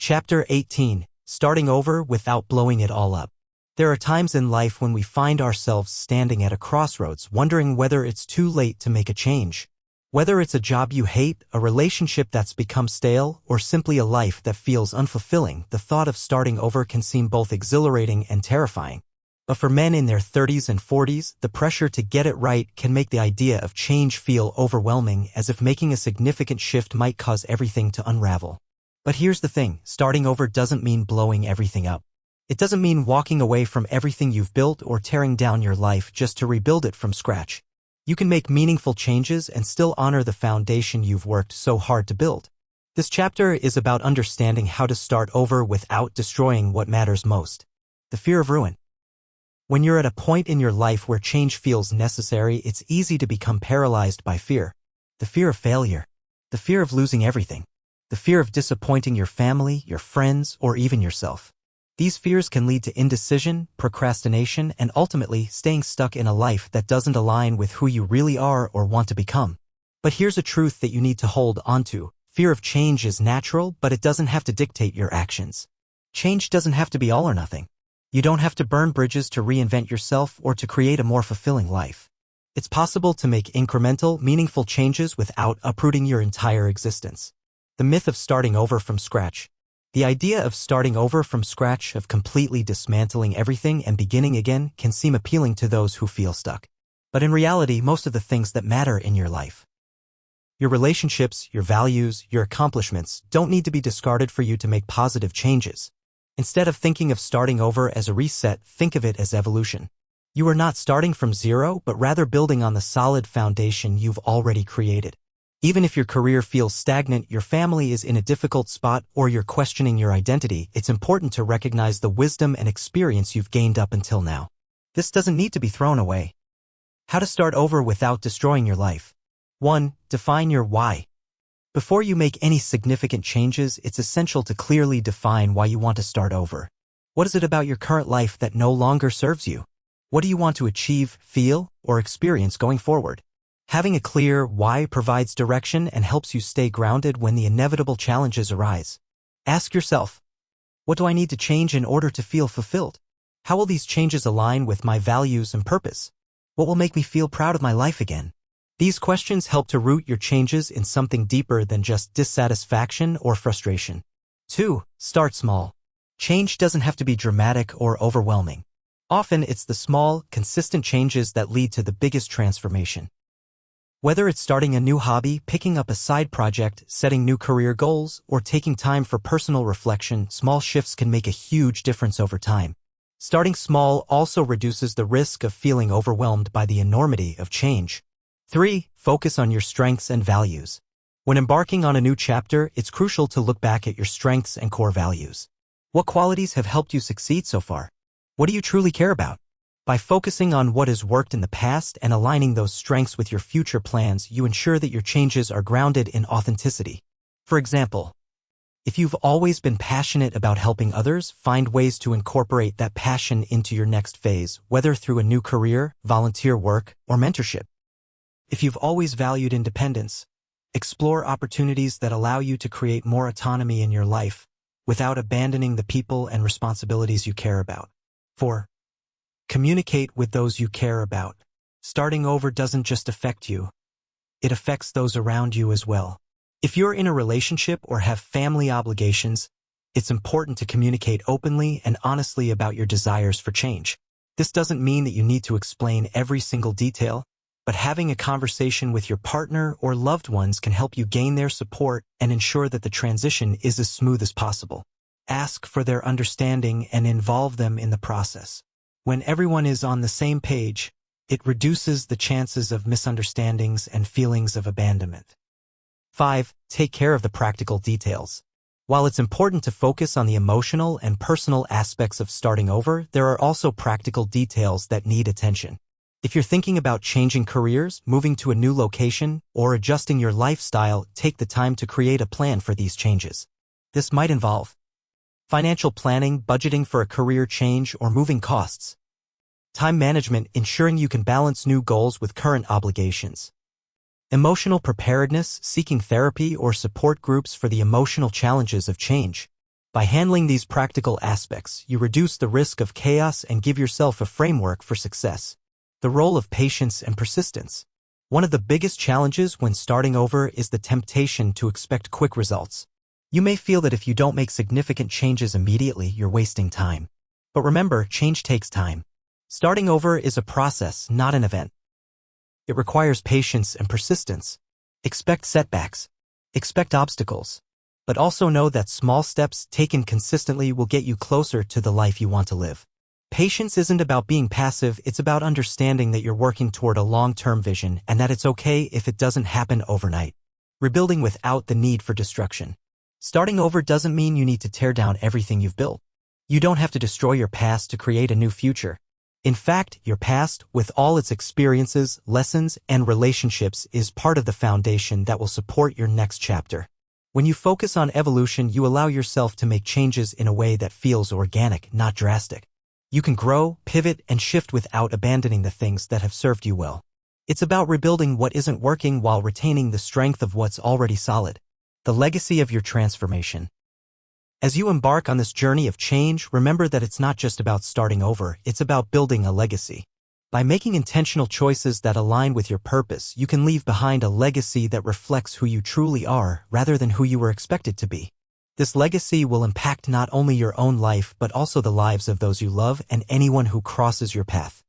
Chapter 18. Starting over without blowing it all up. There are times in life when we find ourselves standing at a crossroads, wondering whether it's too late to make a change. Whether it's a job you hate, a relationship that's become stale, or simply a life that feels unfulfilling, the thought of starting over can seem both exhilarating and terrifying. But for men in their 30s and 40s, the pressure to get it right can make the idea of change feel overwhelming, as if making a significant shift might cause everything to unravel. But here's the thing, starting over doesn't mean blowing everything up. It doesn't mean walking away from everything you've built or tearing down your life just to rebuild it from scratch. You can make meaningful changes and still honor the foundation you've worked so hard to build. This chapter is about understanding how to start over without destroying what matters most. The fear of ruin. When you're at a point in your life where change feels necessary, it's easy to become paralyzed by fear. The fear of failure. The fear of losing everything. The fear of disappointing your family, your friends, or even yourself. These fears can lead to indecision, procrastination, and ultimately staying stuck in a life that doesn't align with who you really are or want to become. But here's a truth that you need to hold onto. Fear of change is natural, but it doesn't have to dictate your actions. Change doesn't have to be all or nothing. You don't have to burn bridges to reinvent yourself or to create a more fulfilling life. It's possible to make incremental, meaningful changes without uprooting your entire existence. The myth of starting over from scratch. The idea of starting over from scratch, of completely dismantling everything and beginning again, can seem appealing to those who feel stuck. But in reality, most of the things that matter in your life, your relationships, your values, your accomplishments, don't need to be discarded for you to make positive changes. Instead of thinking of starting over as a reset, think of it as evolution. You are not starting from zero, but rather building on the solid foundation you've already created. Even if your career feels stagnant, your family is in a difficult spot, or you're questioning your identity, it's important to recognize the wisdom and experience you've gained up until now. This doesn't need to be thrown away. How to start over without destroying your life. 1. Define your why. Before you make any significant changes, it's essential to clearly define why you want to start over. What is it about your current life that no longer serves you? What do you want to achieve, feel, or experience going forward? Having a clear why provides direction and helps you stay grounded when the inevitable challenges arise. Ask yourself, what do I need to change in order to feel fulfilled? How will these changes align with my values and purpose? What will make me feel proud of my life again? These questions help to root your changes in something deeper than just dissatisfaction or frustration. 2. Start small. Change doesn't have to be dramatic or overwhelming. Often it's the small, consistent changes that lead to the biggest transformation. Whether it's starting a new hobby, picking up a side project, setting new career goals, or taking time for personal reflection, small shifts can make a huge difference over time. Starting small also reduces the risk of feeling overwhelmed by the enormity of change. 3. Focus on your strengths and values. When embarking on a new chapter, it's crucial to look back at your strengths and core values. What qualities have helped you succeed so far? What do you truly care about? By focusing on what has worked in the past and aligning those strengths with your future plans, you ensure that your changes are grounded in authenticity. For example, if you've always been passionate about helping others, find ways to incorporate that passion into your next phase, whether through a new career, volunteer work, or mentorship. If you've always valued independence, explore opportunities that allow you to create more autonomy in your life without abandoning the people and responsibilities you care about. 4. Communicate with those you care about. Starting over doesn't just affect you. It affects those around you as well. If you're in a relationship or have family obligations, it's important to communicate openly and honestly about your desires for change. This doesn't mean that you need to explain every single detail, but having a conversation with your partner or loved ones can help you gain their support and ensure that the transition is as smooth as possible. Ask for their understanding and involve them in the process. When everyone is on the same page, it reduces the chances of misunderstandings and feelings of abandonment. 5. Take care of the practical details. While it's important to focus on the emotional and personal aspects of starting over, there are also practical details that need attention. If you're thinking about changing careers, moving to a new location, or adjusting your lifestyle, take the time to create a plan for these changes. This might involve financial planning, budgeting for a career change, or moving costs. Time management, ensuring you can balance new goals with current obligations. Emotional preparedness, seeking therapy or support groups for the emotional challenges of change. By handling these practical aspects, you reduce the risk of chaos and give yourself a framework for success. The role of patience and persistence. One of the biggest challenges when starting over is the temptation to expect quick results. You may feel that if you don't make significant changes immediately, you're wasting time. But remember, change takes time. Starting over is a process, not an event. It requires patience and persistence. Expect setbacks. Expect obstacles. But also know that small steps taken consistently will get you closer to the life you want to live. Patience isn't about being passive, it's about understanding that you're working toward a long-term vision and that it's okay if it doesn't happen overnight. Rebuilding without the need for destruction. Starting over doesn't mean you need to tear down everything you've built. You don't have to destroy your past to create a new future. In fact, your past, with all its experiences, lessons, and relationships, is part of the foundation that will support your next chapter. When you focus on evolution, you allow yourself to make changes in a way that feels organic, not drastic. You can grow, pivot, and shift without abandoning the things that have served you well. It's about rebuilding what isn't working while retaining the strength of what's already solid. The legacy of your transformation. As you embark on this journey of change, remember that it's not just about starting over, it's about building a legacy. By making intentional choices that align with your purpose, you can leave behind a legacy that reflects who you truly are rather than who you were expected to be. This legacy will impact not only your own life but also the lives of those you love and anyone who crosses your path.